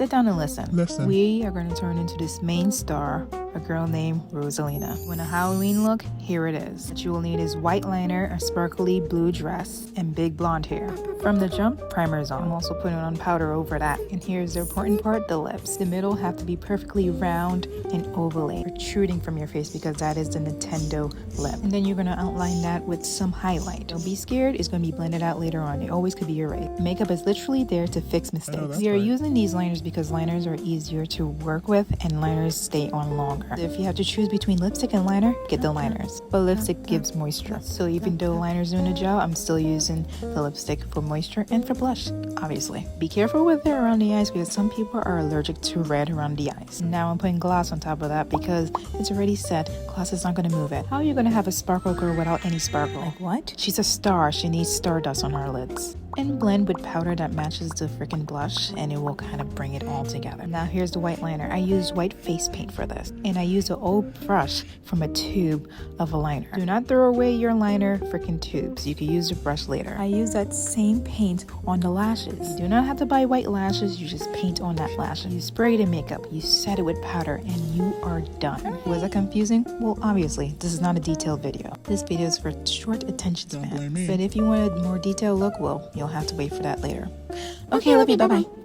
sit down and listen. We are going to turn into this main star, a girl named Rosalina. You want a Halloween look? Here it is. What you will need is white liner, a sparkly blue dress, and big blonde hair. From the jump, primer is on. I'm also putting on powder over that. And here's the important part, the lips. The middle have to be perfectly round and ovally, protruding from your face because that is the Nintendo lip. And then you're going to outline that with some highlight. Don't be scared, it's going to be blended out later on. It always could be erased. Makeup is literally there to fix mistakes. We are using these liners because liners are easier to work with and liners stay on longer. If you have to choose between lipstick and liner, get the liners. But lipstick gives moisture. So even though liner's doing a job, I'm still using the lipstick for moisture and for blush, obviously. Be careful with it around the eyes because some people are allergic to red around the eyes. Now I'm putting gloss on top of that because it's already set. Gloss is not going to move it. How are you going to have a sparkle girl without any sparkle? Like what? She's a star. She needs stardust on her lids. And blend with powder that matches the freaking blush and it will kind of bring it all together. Now here's the white liner. I used white face paint for this and I used an old brush from a tube of a liner. Do not throw away your liner freaking tubes. You can use the brush later. I use that same paint on the lashes. You do not have to buy white lashes. You just paint on that lash. You spray the makeup. You set it with powder and you are done. Was that confusing? Well, obviously this is not a detailed video. This video is for short attention span. But if you want a more detailed look, well, you'll have to wait for that later. Okay, love you. Bye-bye.